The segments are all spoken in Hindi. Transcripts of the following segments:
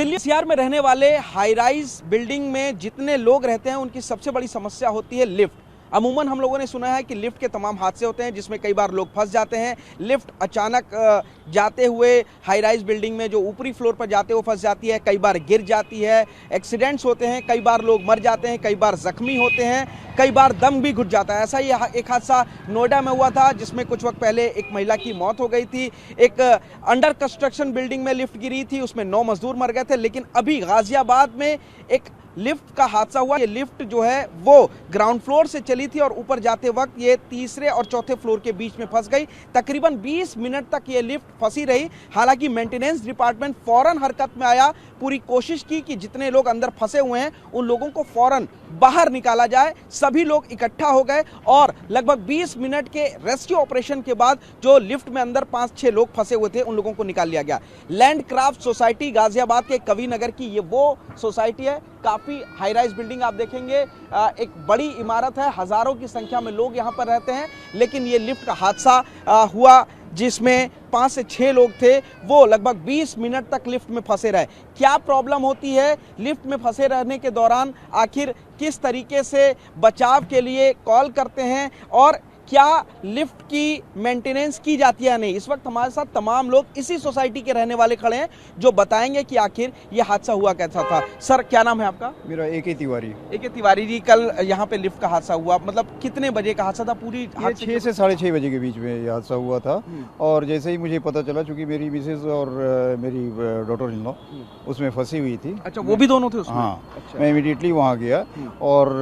दिल्ली एनसीआर में रहने वाले हाई राइज बिल्डिंग में जितने लोग रहते हैं उनकी सबसे बड़ी समस्या होती है लिफ्ट। अमूमन हम लोगों ने सुना है कि लिफ्ट के तमाम हादसे होते हैं जिसमें कई बार लोग फंस जाते हैं। लिफ्ट अचानक जाते हुए हाई राइज बिल्डिंग में जो ऊपरी फ्लोर पर जाते हुए फंस जाती है, कई बार गिर जाती है, एक्सीडेंट्स होते हैं, कई बार लोग मर जाते हैं, कई बार जख्मी होते हैं, कई बार दम भी घुट जाता है। ऐसा ही एक हादसा नोएडा में हुआ था जिसमें कुछ वक्त पहले एक महिला की मौत हो गई थी। एक अंडर कंस्ट्रक्शन बिल्डिंग में लिफ्ट गिरी थी, उसमें 9 मजदूर मर गए थे। लेकिन अभी गाजियाबाद में एक लिफ्ट का हादसा हुआ। ये लिफ्ट जो है वो ग्राउंड फ्लोर से चली थी और ऊपर जाते वक्त ये तीसरे और चौथे फ्लोर के बीच में फंस गई। तकरीबन 20 मिनट तक ये लिफ्ट फंसी रही। हालांकि मेंटेनेंस डिपार्टमेंट फौरन हरकत में आया, पूरी कोशिश की कि जितने लोग अंदर फंसे हुए हैं उन लोगों को फौरन बाहर निकाला जाए। सभी लोग इकट्ठा हो गए और लगभग 20 मिनट के रेस्क्यू ऑपरेशन के बाद जो लिफ्ट में अंदर 5-6 लोग फंसे हुए थे उन लोगों को निकाल लिया गया। लैंडक्राफ्ट सोसाइटी गाजियाबाद के कवि नगर की ये वो सोसाइटी है। काफी हाई राइज बिल्डिंग आप देखेंगे, एक बड़ी इमारत है, हजारों की संख्या में लोग यहाँ पर रहते हैं। लेकिन ये लिफ्ट का हादसा हुआ जिसमें 5 से 6 लोग थे, वो लगभग 20 मिनट तक लिफ्ट में फंसे रहे। क्या प्रॉब्लम होती है लिफ्ट में फंसे रहने के दौरान, आखिर किस तरीके से बचाव के लिए कॉल करते हैं और क्या लिफ्ट की मेंटेनेंस की जाती है या नहीं, इस वक्त हमारे साथ तमाम लोग इसी सोसाइटी के रहने वाले खड़े हैं जो बताएंगे कि आखिर ये हादसा हुआ कैसा था। सर क्या नाम है आपका? मेरा ए.के. तिवारी। ए.के. तिवारी जी, कल यहाँ पे लिफ्ट का हादसा हुआ, मतलब कितने बजे का हादसा था? पूरी 6 से 6:30 बजे के बीच में ये हादसा हुआ था। और जैसे ही मुझे पता चला, चूंकि मेरी मिसेज और मेरी डॉटर इन लॉ उसमें फंसी हुई थी। अच्छा, वो भी दोनों थे उसमें? हाँ। अच्छा। मैं इमीडिएटली वहाँ गया और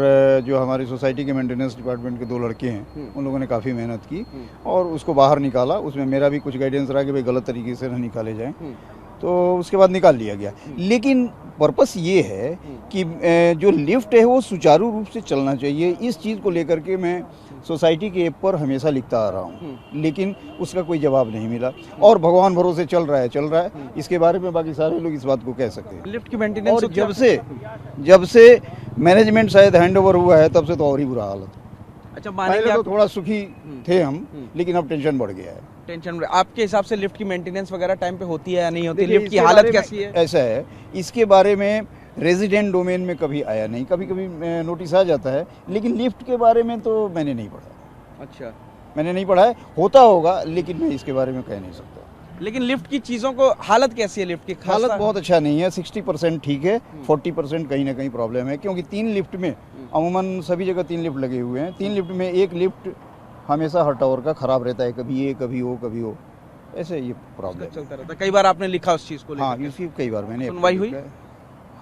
जो हमारी सोसाइटी के मेंटेनेंस डिपार्टमेंट के 2 लड़के हैं उन लोगों ने काफ़ी मेहनत की और उसको बाहर निकाला। उसमें मेरा भी कुछ गाइडेंस रहा कि भाई गलत तरीके से न निकाले जाएं, तो उसके बाद निकाल लिया गया। लेकिन पर्पस ये है कि जो लिफ्ट है वो सुचारू रूप से चलना चाहिए। इस चीज़ को लेकर के मैं सोसाइटी के ऐप पर हमेशा लिखता आ रहा हूँ, लेकिन उसका कोई जवाब नहीं मिला। और भगवान भरोसे चल रहा है। इसके बारे में बाकी सारे लोग इस बात को कह सकते हैं। लिफ्ट की मेंटेनेंस और जब से मैनेजमेंट शायद हैंड ओवर हुआ है तब से तो और ही बुरा हालत। अच्छा, पहले तो थोड़ा सुखी थे हम, लेकिन अब टेंशन बढ़ गया है। टेंशन आपके हिसाब से लिफ्ट की मेंटेनेंस वगैरह टाइम पे होती है या नहीं होती? लिफ्ट की हालत कैसी है? ऐसा है, इसके बारे में रेजिडेंट डोमेन में कभी आया नहीं। कभी कभी नोटिस आ जाता है, लेकिन लिफ्ट के बारे में तो मैंने नहीं पढ़ा। अच्छा, मैंने नहीं पढ़ा है, होता होगा लेकिन मैं इसके बारे में कह नहीं सकता। लेकिन लिफ्ट की चीज़ों को हालत कैसी है? लिफ्ट की हालत बहुत अच्छा नहीं है। 60% ठीक है, 40% कहीं ना कहीं प्रॉब्लम है। क्योंकि 3 लिफ्ट में, अमूमन सभी जगह 3 लिफ्ट लगे हुए हैं। 3 लिफ्ट में एक लिफ्ट हमेशा हर टावर का खराब रहता है, कभी ये कभी वो ऐसे ये प्रॉब्लम चलता रहता है। कई बार आपने लिखा उस चीज़ को लेकर? हाँ, इसकी कई बार मैंने सुनवाई हुई?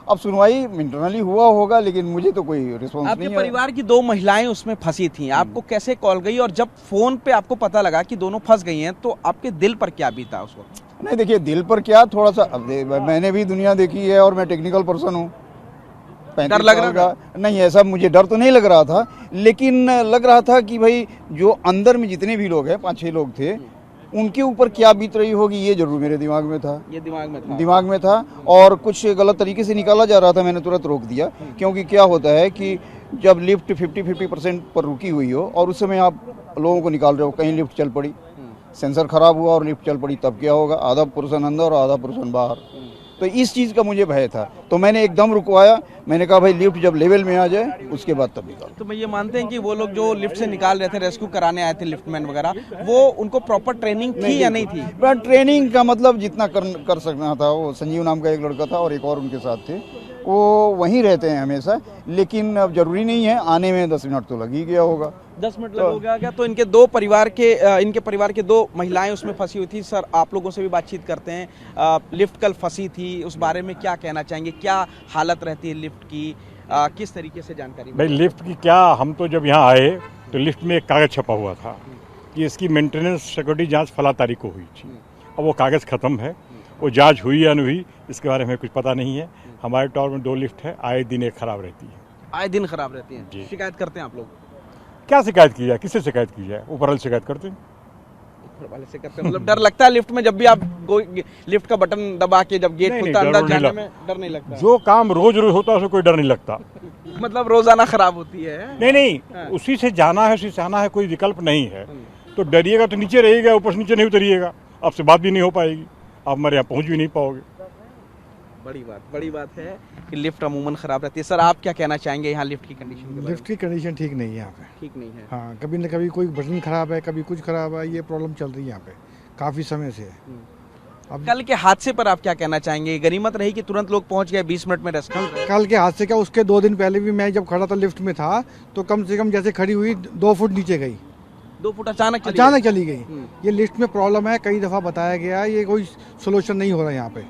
अब सुनवाई इंटरनली हुआ होगा, लेकिन मुझे तो कोई रिस्पॉन्स नहीं है। आपके परिवार की 2 महिलाएं उसमें फंसी थी, आपको कैसे कॉल गई और जब फोन पे आपको पता लगा कि दोनों फंस गई हैं तो आपके दिल पर क्या बीता उस वक्त? नहीं, देखिए, दिल पर क्या, थोड़ा सा, अब मैंने भी दुनिया देखी है और मैं टेक्निकल पर्सन हूँ। डर लग रहा था? नहीं, ऐसा मुझे डर तो नहीं लग रहा था, लेकिन लग रहा था कि भाई जो अंदर में जितने भी लोग हैं, 5-6 लोग थे, उनके ऊपर क्या बीत रही होगी, ये जरूर मेरे दिमाग में था। ये दिमाग में था और कुछ गलत तरीके से निकाला जा रहा था। मैंने तुरंत रोक दिया, क्योंकि क्या होता है कि जब लिफ्ट 50% पर रुकी हुई हो और उस समय आप लोगों को निकाल रहे हो, कहीं लिफ्ट चल पड़ी, सेंसर खराब हुआ और लिफ्ट चल पड़ी, तब क्या होगा? आधा पर्सन अंदर और आधा पर्सन बाहर। तो इस चीज़ का मुझे भय था, तो मैंने एकदम रुकवाया। मैंने कहा भाई लिफ्ट जब लेवल में आ जाए उसके बाद तब निकाल। तो मैं ये मानते हैं कि वो लोग जो लिफ्ट से निकाल रहे थे, रेस्क्यू कराने आए थे लिफ्टमैन वगैरह, वो उनको प्रॉपर ट्रेनिंग थी या नहीं थी? ट्रेनिंग का मतलब जितना कर सकना था, वो संजीव नाम का एक लड़का था और एक और उनके साथ थे, वो वहीं रहते हैं हमेशा। लेकिन अब जरूरी नहीं है, आने में 10 मिनट तो लग ही गया होगा। 10 मिनट लग गया क्या? तो इनके परिवार के 2 महिलाएं उसमें फंसी हुई थी। सर, आप लोगों से भी बातचीत करते हैं। लिफ्ट कल फंसी थी, उस बारे में क्या कहना चाहेंगे? क्या हालत रहती है लिफ्ट की, किस तरीके से जानकारी? भाई लिफ्ट की क्या, हम तो जब यहाँ आए तो लिफ्ट में एक कागज़ छपा हुआ था कि इसकी मेंटेनेंस सिक्योरिटी जांच फला तारीख को हुई थी। अब वो कागज़ ख़त्म है, वो जांच हुई या नहीं हुई इसके बारे में कुछ पता नहीं है। हमारे टावर में 2 लिफ्ट है, आए दिन एक खराब रहती है। आए दिन खराब रहती है? जी। शिकायत करते हैं आप लोग? क्या शिकायत की जाए, किससे शिकायत की जाए? ऊपर वाले शिकायत करते हैं। ऊपर वाले से करते हैं, मतलब डर लगता है लिफ्ट में जब भी आप लिफ्ट का बटन दबा के जब गेट खुलता है अंदर जाने में डर नहीं लगता? जो काम रोज होता है उसमें कोई डर नहीं लगता। मतलब रोजाना खराब होती है? नहीं, उसी से जाना है, उसी से आना है, कोई विकल्प नहीं है। तो डरिएगा तो नीचे रहिएगा, ऊपर से नीचे नहीं उतरिएगा, आपसे बात भी नहीं हो पाएगी, आप हमारे यहाँ पहुँच भी नहीं पाओगे। बड़ी बात है कि लिफ्ट अमूमन खराब रहती है। सर आप क्या कहना चाहेंगे यहाँ लिफ्ट की कंडीशन के बारे में? लिफ्ट की कंडीशन ठीक नहीं है यहाँ पे। ठीक नहीं है। हाँ, कभी न कभी कोई बटन खराब है, कभी कुछ खराब है, ये प्रॉब्लम चल रही है यहाँ पे काफ़ी समय से है। अब कल के हादसे पर आप क्या कहना चाहेंगे? गनीमत रही कि तुरंत लोग पहुंच गए, 20 मिनट में रेस्क्यू। कल के हादसे क्या, उसके 2 दिन पहले भी मैं जब खड़ा था लिफ्ट में था तो कम से कम जैसे खड़ी हुई 2 फुट नीचे गई, 2 फुट अचानक चली गई। ये लिफ्ट में प्रॉब्लम है, कई दफ़ा बताया गया है, ये कोई सोल्यूशन नहीं हो रहा है यहाँ पे।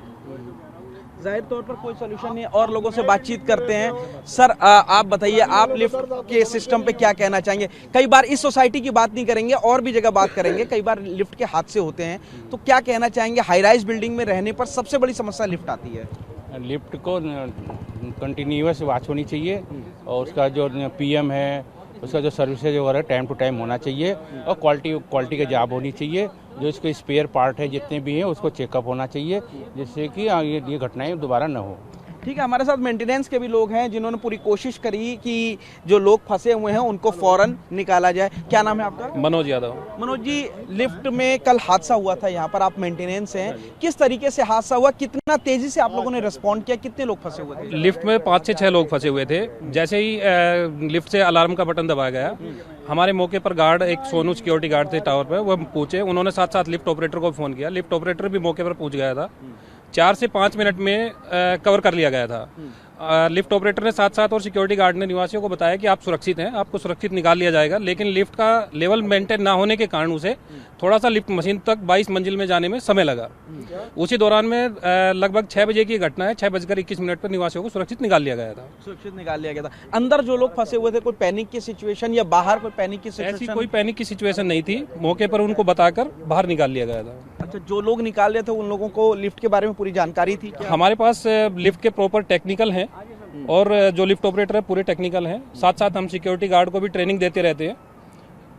जाहिर तौर पर कोई सोल्यूशन नहीं है। और लोगों से बातचीत करते हैं। सर आप बताइए, आप लिफ्ट के सिस्टम पे क्या कहना चाहेंगे? कई बार इस सोसाइटी की बात नहीं करेंगे, और भी जगह बात करेंगे, कई बार लिफ्ट के हादसे होते हैं, तो क्या कहना चाहेंगे? हाई राइज बिल्डिंग में रहने पर सबसे बड़ी समस्या लिफ्ट आती है। लिफ्ट को कंटिन्यूअस वॉच होनी चाहिए और उसका जो पीएम है उसका जो सर्विसेज वगैरह टाइम टू टाइम होना चाहिए और क्वालिटी का जॉब होनी चाहिए। जो इसके स्पेयर पार्ट है जितने भी हैं उसको चेकअप होना चाहिए जिससे कि ये घटनाएं दोबारा न हो। ठीक है, हमारे साथ मेंटेनेंस के भी लोग हैं जिन्होंने पूरी कोशिश करी कि जो लोग फंसे हुए हैं उनको फौरन निकाला जाए। क्या नाम है आपका? मनोज यादव। मनोज जी, लिफ्ट में कल हादसा हुआ था, यहाँ पर आप मेंटेनेंस हैं, किस तरीके से हादसा हुआ? कितना तेजी से आप लोगों ने रिस्पॉन्ड किया? कितने लोग फंसे हुए थे? लिफ्ट में 5 से 6 लोग फंसे हुए थे। जैसे ही लिफ्ट से अलार्म का बटन दबाया गया, हमारे मौके पर गार्ड, एक सोनू सिक्योरिटी गार्ड थे टावर पर, वो पूछे, उन्होंने साथ साथ लिफ्ट ऑपरेटर को फोन किया। लिफ्ट ऑपरेटर भी मौके पर पहुंच गया था। 4 से 5 मिनट में कवर कर लिया गया था। लिफ्ट ऑपरेटर ने साथ साथ और सिक्योरिटी गार्ड ने निवासियों को बताया कि आप सुरक्षित हैं, आपको सुरक्षित निकाल लिया जाएगा। लेकिन लिफ्ट का लेवल मेंटेन ना होने के कारण उसे थोड़ा सा लिफ्ट मशीन तक 22 मंजिल में जाने में समय लगा। उसी दौरान में लगभग 6 बजे की घटना है, 6:21 पर निवासियों को सुरक्षित निकाल लिया गया था। सुरक्षित निकाल लिया गया था। अंदर जो लोग फंसे हुए थे, कोई पैनिक की सिचुएशन या बाहर कोई पैनिक की सिचुएशन? ऐसी कोई पैनिक की सिचुएशन नहीं थी, मौके पर उनको बताकर बाहर निकाल लिया गया था। अच्छा, जो लोग निकाल रहे थे उन लोगों को लिफ्ट के बारे में पूरी जानकारी थी क्या? हमारे पास लिफ्ट के प्रॉपर टेक्निकल हैं और जो लिफ्ट ऑपरेटर है पूरे टेक्निकल हैं। साथ साथ हम सिक्योरिटी गार्ड को भी ट्रेनिंग देते रहते हैं,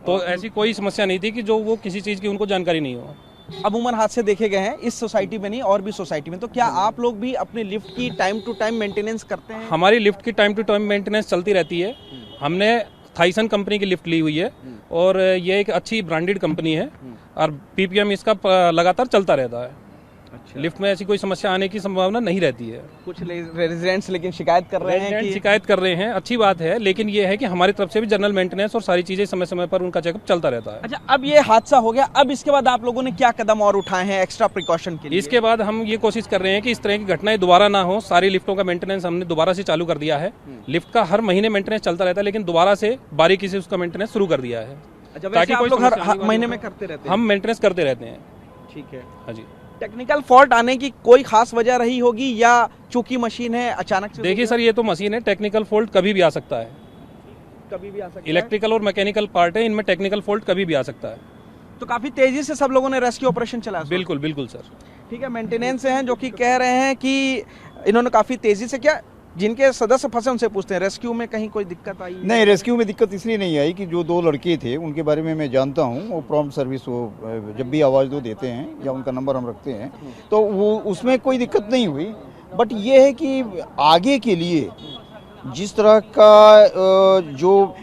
तो ऐसी कोई समस्या नहीं थी कि जो वो किसी चीज़ की उनको जानकारी नहीं हो। अमूमन हादसे देखे गए हैं इस सोसाइटी में नहीं, और भी सोसाइटी में, तो क्या आप लोग भी अपने लिफ्ट की टाइम टू टाइम मेंटेनेंस करते हैं? हमारी लिफ्ट की टाइम टू टाइम मेंटेनेंस चलती रहती है। हमने थाइसन कंपनी की लिफ्ट ली हुई है और ये एक अच्छी ब्रांडेड कंपनी है और पीपीएम इसका लगातार चलता रहता है। अच्छा। लिफ्ट में ऐसी कोई समस्या आने की संभावना नहीं रहती है। कुछ रेजिडेंट्स लेकिन शिकायत कर रहे हैं कि शिकायत कर रहे हैं, अच्छी बात है, लेकिन ये है कि हमारी तरफ से भी जनरल मेंटेनेंस और सारी चीजें समय समय पर उनका चेकअप चलता रहता है। अच्छा, अब ये हादसा हो गया, अब इसके बाद आप लोगों ने क्या कदम और उठाए हैं एक्स्ट्रा प्रिकॉशन के लिए? इसके बाद हम ये कोशिश कर रहे हैं कि इस तरह की घटनाएं दोबारा ना हो। सारी लिफ्टों का मेंटेनेंस हमने दोबारा से चालू कर दिया है। लिफ्ट का हर महीने मेंटेनेंस चलता रहता है, लेकिन दोबारा से बारीकी से उसका मेंटेनेंस शुरू कर दिया है। ताकि आप लोग हर महीने में करते रहते हैं? हम मेंटेनेंस करते रहते हैं। ठीक है। हाँ जी। टेक्निकल फॉल्ट आने की कोई खास वजह रही होगी या चूंकि मशीन है अचानक से? देखिए सर, ये तो मशीन है, टेक्निकल फॉल्ट कभी भी आ सकता है। कभी भी आ सकता है। इलेक्ट्रिकल और मैकेनिकल पार्ट है, इनमें टेक्निकल फॉल्ट कभी भी आ सकता है। तो काफी तेजी से सब लोगों ने रेस्क्यू ऑपरेशन चलाया? बिल्कुल बिल्कुल सर। ठीक है, मेंटेनेंस हैं जो कि कह रहे हैं कि इन्होंने काफी तेजी से, क्या जिनके सदस्य फंसे उनसे पूछते हैं, रेस्क्यू में कहीं कोई दिक्कत आई? नहीं, रेस्क्यू में दिक्कत इसलिए नहीं आई कि जो 2 लड़के थे उनके बारे में मैं जानता हूँ। वो प्रॉम्प्ट सर्विस, वो जब भी आवाज़ दो देते हैं या उनका नंबर हम रखते हैं, तो वो उसमें कोई दिक्कत नहीं हुई। बट ये है कि आगे के लिए जिस तरह का जो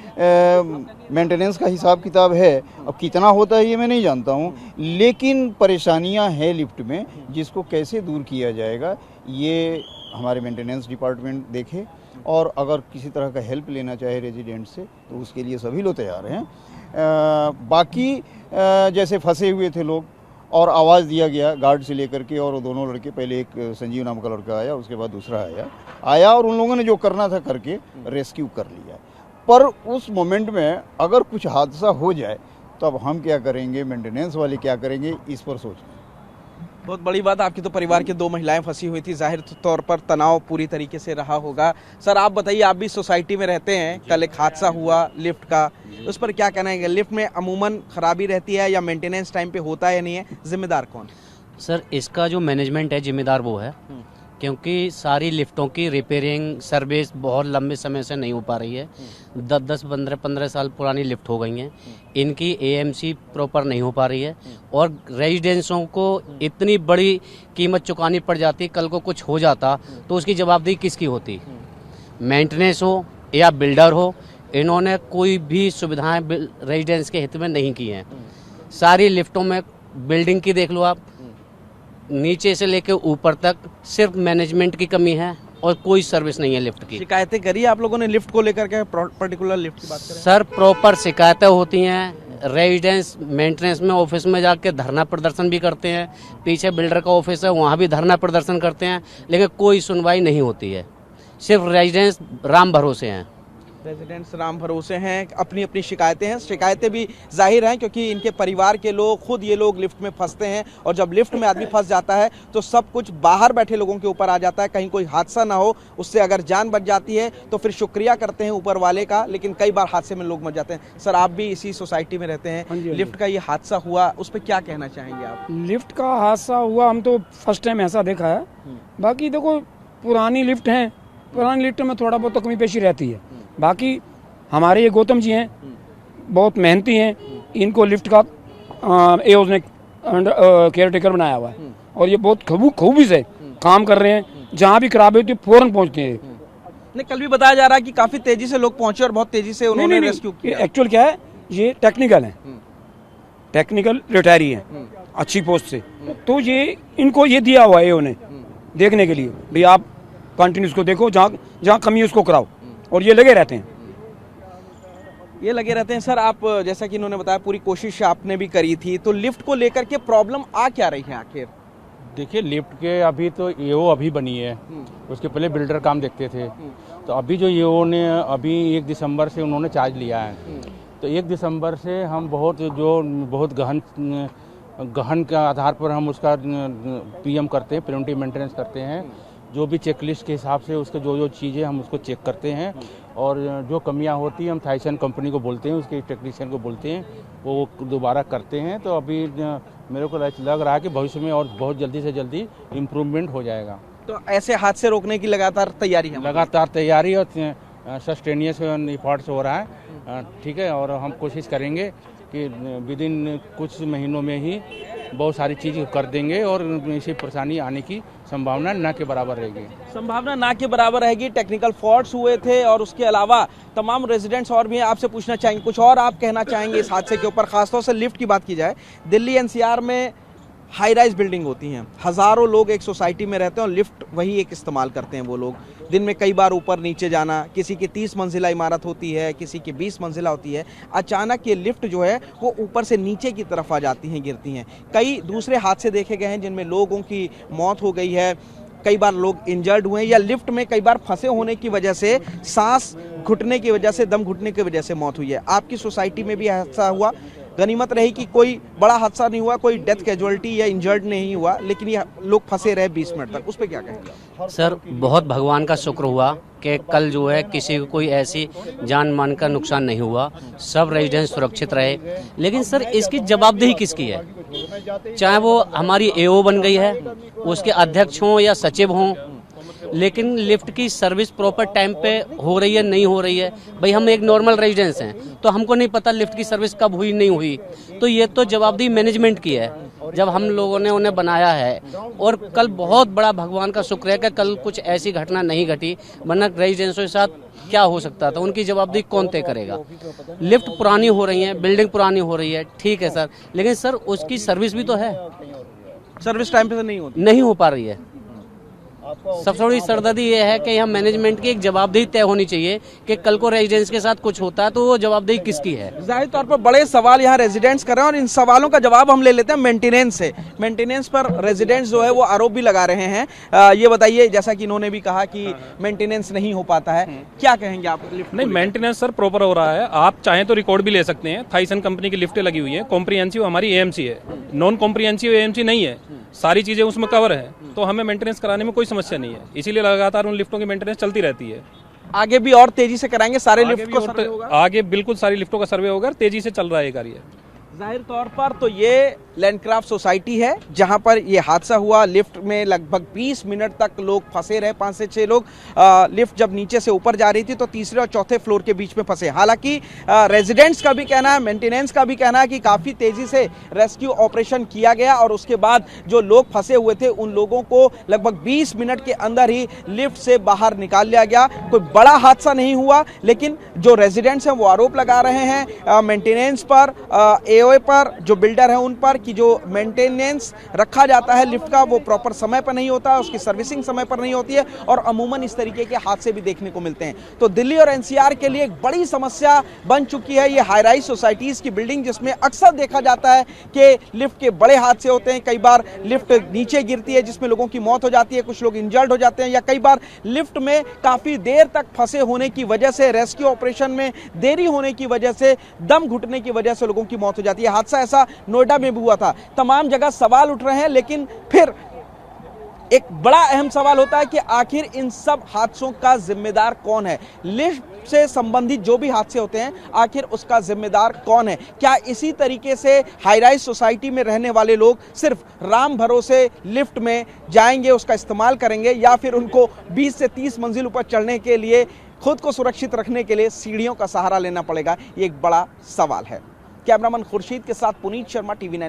मेंटेनेंस का हिसाब किताब है, अब कितना होता है ये मैं नहीं जानता हूँ, लेकिन परेशानियाँ हैं लिफ्ट में, जिसको कैसे दूर किया जाएगा ये हमारे मेंटेनेंस डिपार्टमेंट देखे। और अगर किसी तरह का हेल्प लेना चाहे रेजिडेंट से तो उसके लिए सभी लोग तैयार हैं। बाकी जैसे फंसे हुए थे लोग और आवाज़ दिया गया गार्ड से लेकर के, और वो दोनों लड़के, पहले एक संजीव नाम का लड़का आया, उसके बाद दूसरा आया और उन लोगों ने जो करना था करके रेस्क्यू कर लिया। पर उस मोमेंट में अगर कुछ हादसा हो जाए तो अब हम क्या करेंगे, मेंटेनेंस वाले क्या करेंगे, इस पर सोचें। बहुत बड़ी बात, आपकी तो परिवार की 2 महिलाएं फंसी हुई थी, जाहिर तौर पर तनाव पूरी तरीके से रहा होगा। सर आप बताइए, आप भी सोसाइटी में रहते हैं, कल एक हादसा हुआ लिफ्ट का, उस पर क्या कहना है? लिफ्ट में अमूमन खराबी रहती है या मेंटेनेंस टाइम पे होता है या नहीं है? जिम्मेदार कौन? सर इसका जो मैनेजमेंट है, जिम्मेदार वो है, क्योंकि सारी लिफ्टों की रिपेयरिंग सर्विस बहुत लंबे समय से नहीं हो पा रही है। 10-10, 15 साल पुरानी लिफ्ट हो गई हैं, इनकी एएमसी प्रॉपर नहीं हो पा रही है और रेजिडेंसों को इतनी बड़ी कीमत चुकानी पड़ जाती, कल को कुछ हो जाता तो उसकी जवाबदेही किसकी होती? मेंटेनेंस हो या बिल्डर हो, इन्होंने कोई भी सुविधाएं रेजिडेंस के हित में नहीं की हैं। सारी लिफ्टों में, बिल्डिंग की देख लो आप, नीचे से लेकर ऊपर तक सिर्फ मैनेजमेंट की कमी है और कोई सर्विस नहीं है लिफ्ट की। शिकायतें करी आप लोगों ने लिफ्ट को लेकर के, पर्टिकुलर लिफ्ट की बात करें? सर प्रॉपर शिकायतें होती हैं, रेजिडेंस मेंटेनेंस में ऑफिस में जाके धरना प्रदर्शन भी करते हैं, पीछे बिल्डर का ऑफिस है वहाँ भी धरना प्रदर्शन करते हैं, लेकिन कोई सुनवाई नहीं होती है। सिर्फ रेजिडेंस राम भरोसे हैं। रेजिडेंट्स राम भरोसे हैं, अपनी अपनी शिकायतें हैं। शिकायतें भी जाहिर हैं क्योंकि इनके परिवार के लोग, खुद ये लोग लिफ्ट में फंसते हैं और जब लिफ्ट में आदमी फंस जाता है तो सब कुछ बाहर बैठे लोगों के ऊपर आ जाता है। कहीं कोई हादसा ना हो, उससे अगर जान बच जाती है तो फिर शुक्रिया करते हैं ऊपर वाले का, लेकिन कई बार हादसे में लोग मर जाते हैं। सर आप भी इसी सोसाइटी में रहते हैं, लिफ्ट का ये हादसा हुआ, उस पर क्या कहना चाहेंगे आप? लिफ्ट का हादसा हुआ, हम तो फर्स्ट टाइम ऐसा देखा है। बाकी देखो पुरानी लिफ्ट हैं, पुरानी लिफ्ट में थोड़ा बहुत तो कमी पेशी रहती है। बाकी हमारे ये गौतम जी हैं, बहुत मेहनती हैं, इनको लिफ्ट का एओज ने केयर टेकर बनाया हुआ है और ये बहुत खूबी से काम कर रहे हैं। जहाँ भी खराबी होती है फौरन पहुँचते हैं। नहीं, कल भी बताया जा रहा है कि काफी तेजी से लोग पहुंचे और बहुत तेजी से उन्होंने रेस्क्यू किया। एक्चुअल क्या है, ये टेक्निकल है, टेक्निकल रिटायरी है अच्छी पोस्ट से, तो ये इनको ये दिया हुआ है एओ ने देखने के लिए, भाई आप कंटिन्यूस को देखो, जहाँ कमी है उसको कराओ, और ये लगे रहते हैं। ये लगे रहते हैं। सर आप जैसा कि इन्होंने बताया पूरी कोशिश आपने भी करी थी, तो लिफ्ट को लेकर के प्रॉब्लम आ क्या रही है आखिर? देखिए लिफ्ट के अभी तो एओ अभी बनी है, उसके पहले बिल्डर काम देखते थे, तो अभी जो एओ ने अभी 1 दिसंबर से उन्होंने चार्ज लिया है, तो 1 दिसंबर से हम बहुत गहन के आधार पर हम उसका पीएम करते हैं, प्रिवेंटिव मेंटेनेंस करते हैं। जो भी चेकलिस्ट के हिसाब से उसके जो चीज़ें हम उसको चेक करते हैं, और जो कमियां होती हैं हम थाइसन कंपनी को बोलते हैं, उसके टेक्नीशियन को बोलते हैं, वो दोबारा करते हैं। तो अभी मेरे को लग रहा है कि भविष्य में और बहुत जल्दी से जल्दी इम्प्रूवमेंट हो जाएगा। तो ऐसे हादसे रोकने की लगातार तैयारी है? लगातार तैयारी और सस्टेनियस एफर्ट्स हो रहा है, ठीक है, और हम कोशिश करेंगे कि विद इन कुछ महीनों में ही बहुत सारी चीज़ कर देंगे और इसी परेशानी आने की संभावना ना के बराबर रहेगी। संभावना ना के बराबर रहेगी। टेक्निकल फॉल्ट्स हुए थे और उसके अलावा तमाम रेजिडेंट्स और भी आपसे पूछना चाहेंगे, कुछ और आप कहना चाहेंगे इस हादसे के ऊपर? खासतौर से लिफ्ट की बात की जाए, दिल्ली एनसीआर में हाई राइज बिल्डिंग होती हैं, हज़ारों लोग एक सोसाइटी में रहते हैं और लिफ्ट वही एक इस्तेमाल करते हैं। वो लोग दिन में कई बार ऊपर नीचे जाना, किसी की 30 मंजिला इमारत होती है, किसी की 20 मंजिला होती है, अचानक ये लिफ्ट जो है वो ऊपर से नीचे की तरफ आ जाती हैं, गिरती हैं। कई दूसरे हादसे देखे गए हैं जिनमें लोगों की मौत हो गई है, कई बार लोग इंजर्ड हुए हैं, या लिफ्ट में कई बार फंसे होने की वजह से, सांस घुटने की वजह से, दम घुटने की वजह से मौत हुई है। आपकी सोसाइटी में भी हादसा हुआ? गनीमत रही कि कोई बड़ा हादसा नहीं हुआ, कोई डेथ कैजुअलिटी या इंजर्ड नहीं हुआ, लेकिन ये लोग फंसे रहे 20 मिनट तक, उस पर क्या कहेंगे? सर बहुत भगवान का शुक्र हुआ कि कल जो है किसी को कोई ऐसी जान मान का नुकसान नहीं हुआ, सब रेजिडेंट सुरक्षित रहे। लेकिन सर इसकी जवाबदेही किसकी है? चाहे वो हमारी एओ बन गई है, उसके अध्यक्ष हों या सचिव हों, लेकिन लिफ्ट की सर्विस प्रॉपर टाइम पे हो रही है नहीं हो रही है? भाई हम एक नॉर्मल रेजिडेंस हैं, तो हमको नहीं पता लिफ्ट की सर्विस कब हुई नहीं हुई, तो ये तो जवाबदेही मैनेजमेंट की है जब हम लोगों ने उन्हें बनाया है। और कल बहुत बड़ा भगवान का शुक्र है कि कल कुछ ऐसी घटना नहीं घटी, वरना रेजिडेंसों के साथ क्या हो सकता था, उनकी जवाबदेही कौन तय करेगा? लिफ्ट पुरानी हो रही है, बिल्डिंग पुरानी हो रही है, ठीक है सर, लेकिन सर उसकी सर्विस भी तो है, सर्विस टाइम पे तो नहीं हो पा रही है। सबसे बड़ी सरदर्दी ये है कि यहाँ मैनेजमेंट की एक जवाबदेही तय होनी चाहिए कि कल को रेजिडेंट्स के साथ कुछ होता है तो वो जवाबदेही किसकी है? जाहिर तौर पर बड़े सवाल यहाँ रेजिडेंट्स कर रहे हैं और इन सवालों का जवाब हम ले लेते हैं मेंटेनेंस से। मेंटेनेंस पर रेजिडेंट्स जो है वो आरोप भी लगा रहे हैं। ये बताइए, जैसा कि इन्होंने भी कहा कि मेंटेनेंस नहीं हो पाता है, क्या कहेंगे आप? नहीं, मेंटेनेंस सर प्रॉपर हो रहा है। आप चाहें तो रिकॉर्ड भी ले सकते हैं। थाइसन कंपनी की लिफ्टें लगी हुई है, कॉम्प्रिहेंसिव हमारी एएमसी है, नॉन कॉम्प्रिहेंसिव एएमसी नहीं है, सारी चीजें उसमें कवर है, तो हमें मेंटेनेंस कराने में कोई समस्या नहीं है। इसीलिए लगातार उन लिफ्टों की मेंटेनेंस चलती रहती है। आगे भी और तेजी से कराएंगे, सारे लिफ्ट को सर्वे होगा? आगे बिल्कुल सारी लिफ्टों का सर्वे होगा, तेजी से चल रहा है ये कार्य। जाहिर तौर पर तो ये लैंडक्राफ्ट सोसाइटी है जहां पर ये हादसा हुआ। लिफ्ट में लगभग 20 मिनट तक लोग फंसे रहे, 5 से 6 लोग। लिफ्ट जब नीचे से ऊपर जा रही थी तो तीसरे और चौथे फ्लोर के बीच में फंसे। हालांकि रेजिडेंट्स का भी कहना है, मेंटेनेंस का भी कहना है कि काफ़ी तेज़ी से रेस्क्यू ऑपरेशन किया गया और उसके बाद जो लोग फंसे हुए थे उन लोगों को लगभग 20 मिनट के अंदर ही लिफ्ट से बाहर निकाल लिया गया। कोई बड़ा हादसा नहीं हुआ, लेकिन जो रेजिडेंट्स हैं वो आरोप लगा रहे हैं मेंटेनेंस पर, एओए पर, जो बिल्डर हैं उन पर, कि जो मेंटेनेंस रखा जाता है लिफ्ट का वो प्रॉपर समय पर नहीं होता, उसकी सर्विसिंग समय पर नहीं होती है और अमूमन इस तरीके के हादसे भी देखने को मिलते हैं। तो दिल्ली और एनसीआर के लिए एक बड़ी समस्या बन चुकी है ये हाई राइज सोसाइटीज की बिल्डिंग, जिसमें अक्सर देखा जाता है कि लिफ्ट के बड़े हादसे होते हैं। कई बार लिफ्ट नीचे गिरती है जिसमें लोगों की मौत हो जाती है, कुछ लोग इंजर्ड हो जाते हैं, या कई बार लिफ्ट में काफी देर तक फंसे होने की वजह से, रेस्क्यू ऑपरेशन में देरी होने की वजह से, दम घुटने की वजह से लोगों की मौत हो जाती है। हादसा ऐसा नोएडा में भी हुआ था। तमाम जगह सवाल उठ रहे हैं, लेकिन फिर एक बड़ा अहम सवाल होता है कि आखिर इन सब हादसों का जिम्मेदार कौन है। लिफ्ट से संबंधित जो भी हादसे होते हैं आखिर उसका जिम्मेदार कौन है। क्या इसी तरीके से हाई राइज सोसाइटी में रहने वाले लोग सिर्फ राम भरोसे लिफ्ट में जाएंगे, उसका इस्तेमाल करेंगे, या फिर उनको 20 से 30 मंजिल ऊपर चढ़ने के लिए, खुद को सुरक्षित रखने के लिए सीढ़ियों का सहारा लेना पड़ेगा? ये एक बड़ा सवाल है। कैमरामैन खुर्शीद के साथ पुनीत शर्मा, TV9।